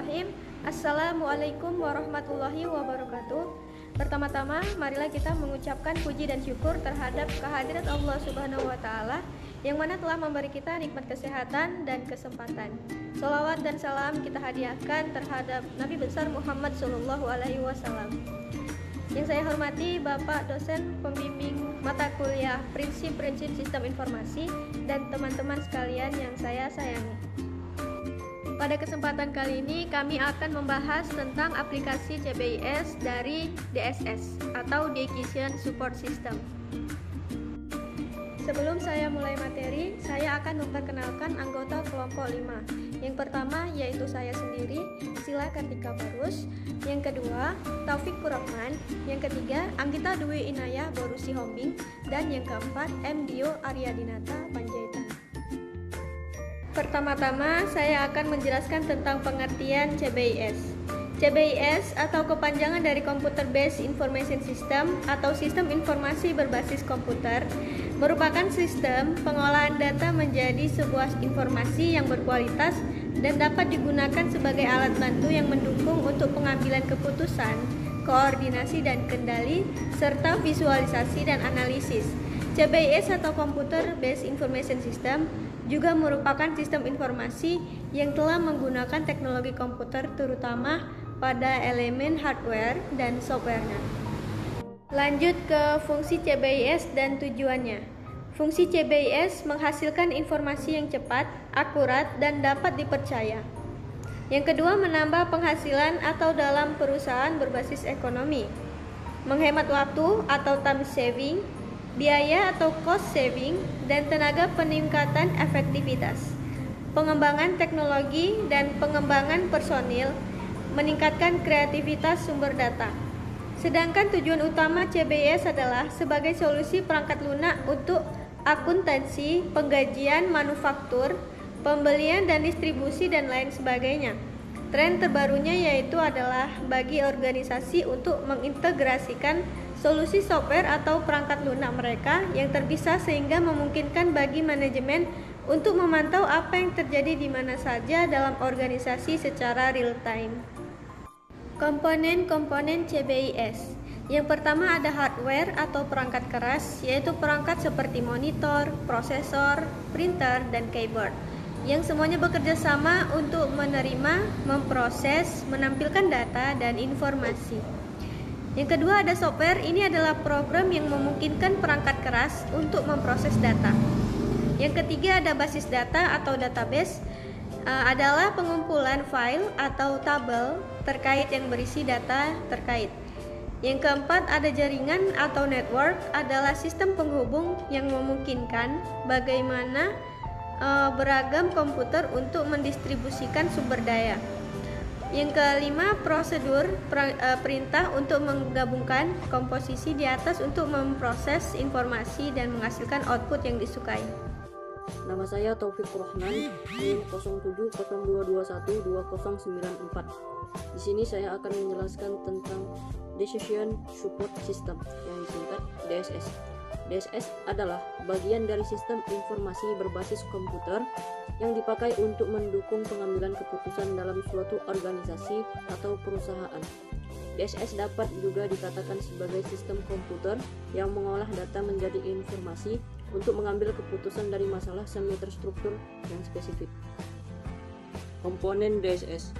Bismillahirrahmanirrahim. Assalamualaikum warahmatullahi wabarakatuh. Pertama-tama, marilah kita mengucapkan puji dan syukur terhadap kehadirat Allah Subhanahu wa Ta'ala yang mana telah memberi kita nikmat kesehatan dan kesempatan. Sholawat dan salam kita hadiahkan terhadap Nabi besar Muhammad Sallallahu Alaihi Wasallam. Yang saya hormati Bapak dosen pembimbing mata kuliah Prinsip-Prinsip Sistem Informasi dan teman-teman sekalian yang saya sayangi. Pada kesempatan kali ini kami akan membahas tentang aplikasi CBIS dari DSS atau Decision Support System. Sebelum saya mulai materi, saya akan memperkenalkan anggota kelompok 5. Yang pertama yaitu saya sendiri, Sila Kartika Barus. Yang kedua, Taufik Kurahman. Yang ketiga, Anggita Dwi Inayah Borusi Hombing. Dan yang keempat, M. Dio Aryadinata Panjaitan. Pertama-tama, saya akan menjelaskan tentang pengertian CBIS. CBIS atau kepanjangan dari Computer Based Information System atau Sistem Informasi Berbasis Komputer merupakan sistem pengolahan data menjadi sebuah informasi yang berkualitas dan dapat digunakan sebagai alat bantu yang mendukung untuk pengambilan keputusan, koordinasi dan kendali, serta visualisasi dan analisis. CBIS atau Computer Based Information System juga merupakan sistem informasi yang telah menggunakan teknologi komputer terutama pada elemen hardware dan softwarenya. Lanjut ke fungsi CBIS dan tujuannya. Fungsi CBIS menghasilkan informasi yang cepat, akurat, dan dapat dipercaya. Yang kedua, menambah penghasilan atau dalam perusahaan berbasis ekonomi. Menghemat waktu atau time saving, biaya atau cost saving, dan tenaga peningkatan efektivitas. Pengembangan teknologi dan pengembangan personil meningkatkan kreativitas sumber data. Sedangkan tujuan utama CBIS adalah sebagai solusi perangkat lunak untuk akuntansi, penggajian, manufaktur, pembelian dan distribusi dan lain sebagainya. Tren terbarunya yaitu adalah bagi organisasi untuk mengintegrasikan solusi software atau perangkat lunak mereka yang terpisah sehingga memungkinkan bagi manajemen untuk memantau apa yang terjadi di mana saja dalam organisasi secara real time. Komponen-komponen CBIS. Yang pertama ada hardware atau perangkat keras, yaitu perangkat seperti monitor, prosesor, printer, dan keyboard, yang semuanya bekerja sama untuk menerima, memproses, menampilkan data dan informasi. Yang kedua ada software, ini adalah program yang memungkinkan perangkat keras untuk memproses data. Yang ketiga ada basis data atau database, adalah pengumpulan file atau tabel terkait yang berisi data terkait. Yang keempat ada jaringan atau network, adalah sistem penghubung yang memungkinkan bagaimana beragam komputer untuk mendistribusikan sumber daya. Yang kelima, prosedur perintah untuk menggabungkan komposisi di atas untuk memproses informasi dan menghasilkan output yang disukai. Nama saya Taufik Kurahman, NIM 0702212094. Di sini saya akan menjelaskan tentang Decision Support System yang disingkat DSS. DSS adalah bagian dari sistem informasi berbasis komputer yang dipakai untuk mendukung pengambilan keputusan dalam suatu organisasi atau perusahaan. DSS dapat juga dikatakan sebagai sistem komputer yang mengolah data menjadi informasi untuk mengambil keputusan dari masalah semi terstruktur yang spesifik. Komponen DSS.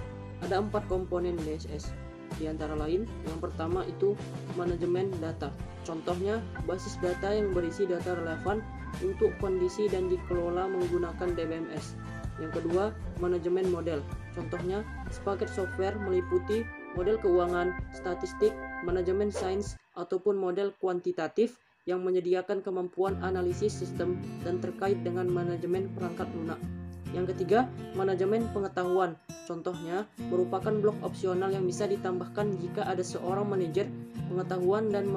Ada 4 komponen DSS. Di antara lain, yang pertama itu manajemen data. Contohnya, basis data yang berisi data relevan untuk kondisi dan dikelola menggunakan DBMS. Yang kedua, manajemen model. Contohnya, sepaket software meliputi model keuangan, statistik, manajemen sains, ataupun model kuantitatif yang menyediakan kemampuan analisis sistem dan terkait dengan manajemen perangkat lunak. Yang ketiga, manajemen pengetahuan. Contohnya, merupakan blok opsional yang bisa ditambahkan jika ada seorang manajer pengetahuan dan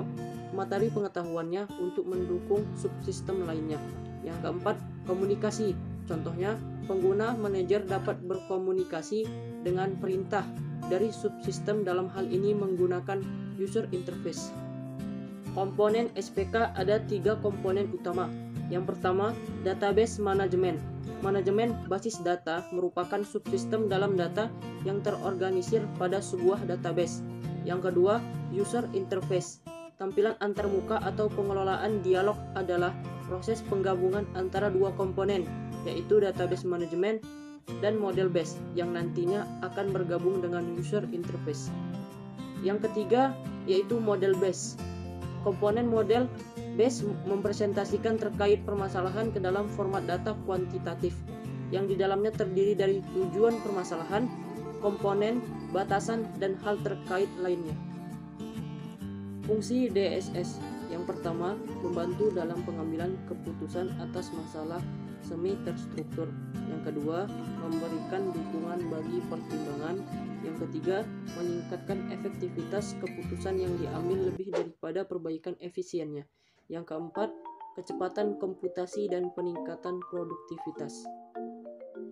materi pengetahuannya untuk mendukung subsistem lainnya. Yang keempat, komunikasi. Contohnya, pengguna manajer dapat berkomunikasi dengan perintah dari subsistem, dalam hal ini menggunakan user interface. Komponen SPK ada 3 komponen utama. Yang pertama, database management. Manajemen basis data merupakan subsistem dalam data yang terorganisir pada sebuah database. Yang kedua, user interface. Tampilan antarmuka atau pengelolaan dialog adalah proses penggabungan antara dua komponen, yaitu database management dan model base yang nantinya akan bergabung dengan user interface. Yang ketiga, yaitu model base. Komponen model base mempresentasikan terkait permasalahan ke dalam format data kuantitatif yang di dalamnya terdiri dari tujuan permasalahan, komponen, batasan, dan hal terkait lainnya. Fungsi DSS yang pertama, membantu dalam pengambilan keputusan atas masalah semi terstruktur. Yang kedua, memberikan dukungan bagi pertimbangan. Yang ketiga, meningkatkan efektivitas keputusan yang diambil lebih daripada perbaikan efisiennya. Yang keempat, kecepatan komputasi dan peningkatan produktivitas.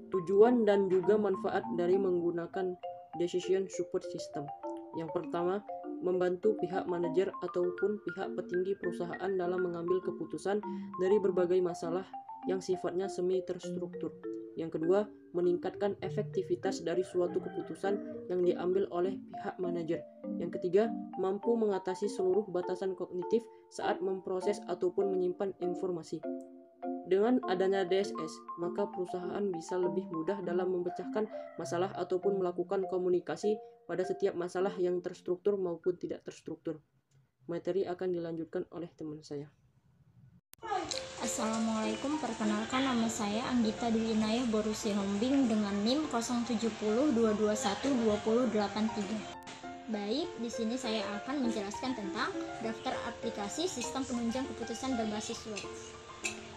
Tujuan dan juga manfaat dari menggunakan decision support system. Yang pertama, membantu pihak manajer ataupun pihak petinggi perusahaan dalam mengambil keputusan dari berbagai masalah yang sifatnya semi terstruktur. Yang kedua, meningkatkan efektivitas dari suatu keputusan yang diambil oleh pihak manajer. Yang ketiga, mampu mengatasi seluruh batasan kognitif saat memproses ataupun menyimpan informasi. Dengan adanya DSS, maka perusahaan bisa lebih mudah dalam memecahkan masalah ataupun melakukan komunikasi pada setiap masalah yang terstruktur maupun tidak terstruktur. Materi akan dilanjutkan oleh teman saya. Assalamualaikum, perkenalkan nama saya Anggita Dwi Inayah Borusi Hombing dengan NIM 0702212083. Baik, di sini saya akan menjelaskan tentang daftar aplikasi sistem penunjang keputusan berbasis web.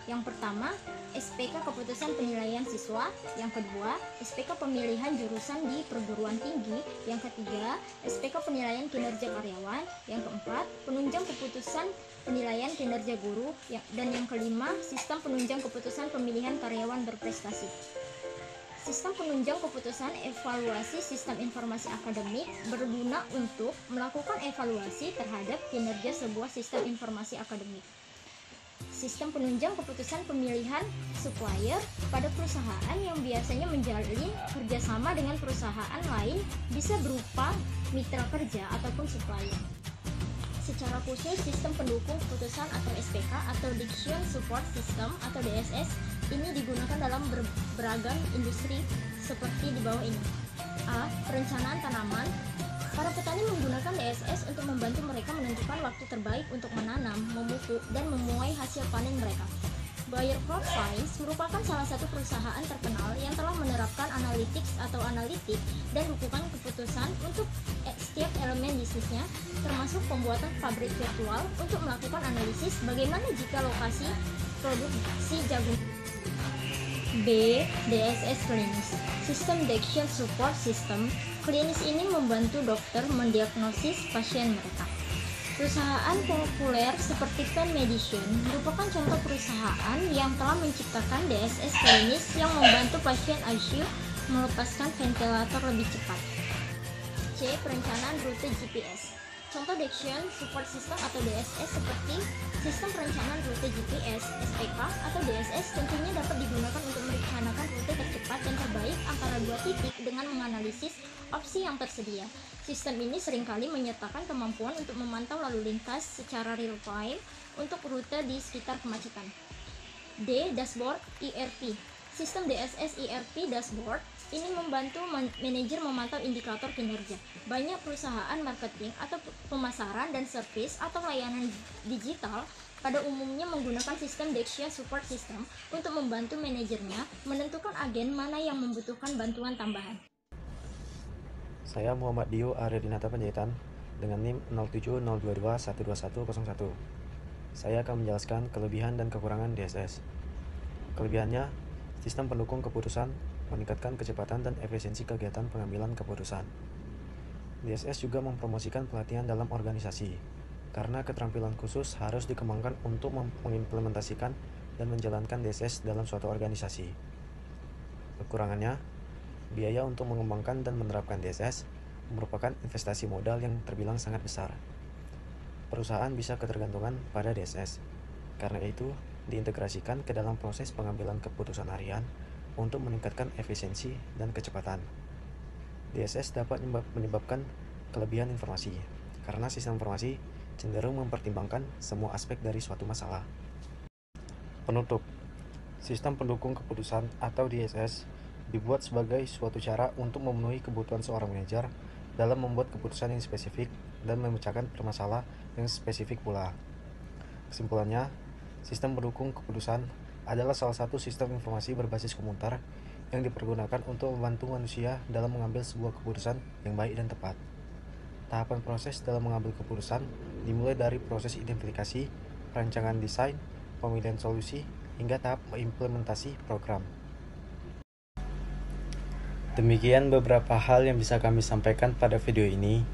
Yang pertama, SPK keputusan penilaian siswa. Yang kedua, SPK pemilihan jurusan di perguruan tinggi. Yang ketiga, SPK penilaian kinerja karyawan. Yang keempat, penunjang keputusan penilaian kinerja guru. Dan yang kelima, sistem penunjang keputusan pemilihan karyawan berprestasi. Sistem penunjang keputusan evaluasi sistem informasi akademik berguna untuk melakukan evaluasi terhadap kinerja sebuah sistem informasi akademik. Sistem penunjang keputusan pemilihan supplier pada perusahaan yang biasanya menjalin kerjasama dengan perusahaan lain bisa berupa mitra kerja ataupun supplier. Secara khusus, sistem pendukung keputusan atau SPK atau Decision Support System atau DSS ini digunakan dalam beragam industri seperti di bawah ini. A. Perencanaan tanaman. Para petani menggunakan DSS untuk membantu mereka menentukan waktu terbaik untuk menanam, memupuk, dan menuai hasil panen mereka. Bayer Crop Science merupakan salah satu perusahaan terkenal yang telah menerapkan analytics atau analitik dan dukungan keputusan untuk setiap elemen bisnisnya, termasuk pembuatan pabrik virtual untuk melakukan analisis bagaimana jika lokasi produksi jagung. B. DSS klinis. Sistem Decision Support System klinis ini membantu dokter mendiagnosis pasien mereka. Perusahaan populer seperti Penn Medicine merupakan contoh perusahaan yang telah menciptakan DSS klinis yang membantu pasien ICU melepaskan ventilator lebih cepat. C. Perencanaan rute GPS. Contoh Decision Support System atau DSS seperti sistem perencanaan rute GPS, SPK atau DSS tentunya dapat digunakan untuk merencanakan rute tercepat dan terbaik antara dua titik dengan menganalisis opsi yang tersedia. Sistem ini seringkali menyertakan kemampuan untuk memantau lalu lintas secara real time untuk rute di sekitar kemacetan. D. Dashboard ERP. Sistem DSS ERP Dashboard ini membantu manajer memantau indikator kinerja. Banyak perusahaan marketing atau pemasaran dan servis atau layanan digital pada umumnya menggunakan sistem Decision Support System untuk membantu manajernya menentukan agen mana yang membutuhkan bantuan tambahan. Saya Muhammad Dio Aryadinata Panjaitan dengan NIM 0702212101. Saya akan menjelaskan kelebihan dan kekurangan DSS. Kelebihannya, sistem pendukung keputusan meningkatkan kecepatan dan efisiensi kegiatan pengambilan keputusan. DSS juga mempromosikan pelatihan dalam organisasi, karena keterampilan khusus harus dikembangkan untuk mengimplementasikan dan menjalankan DSS dalam suatu organisasi. Kekurangannya, biaya untuk mengembangkan dan menerapkan DSS merupakan investasi modal yang terbilang sangat besar. Perusahaan bisa ketergantungan pada DSS, karena itu diintegrasikan ke dalam proses pengambilan keputusan harian untuk meningkatkan efisiensi dan kecepatan. DSS dapat menyebabkan kelebihan informasi, karena sistem informasi cenderung mempertimbangkan semua aspek dari suatu masalah. Penutup. Sistem pendukung keputusan atau DSS dibuat sebagai suatu cara untuk memenuhi kebutuhan seorang manajer dalam membuat keputusan yang spesifik dan memecahkan permasalahan yang spesifik pula. Kesimpulannya, sistem pendukung keputusan adalah salah satu sistem informasi berbasis komputer yang dipergunakan untuk membantu manusia dalam mengambil sebuah keputusan yang baik dan tepat. Tahapan proses dalam mengambil keputusan dimulai dari proses identifikasi, perancangan desain, pemilihan solusi, hingga tahap implementasi program. Demikian beberapa hal yang bisa kami sampaikan pada video ini.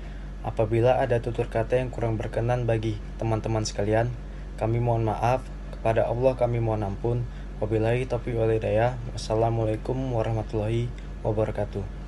Apabila ada tutur kata yang kurang berkenan bagi teman-teman sekalian, kami mohon maaf. Kepada Allah kami mohon ampun. Wabillahi taufiq wal hidayah. Wassalamualaikum warahmatullahi wabarakatuh.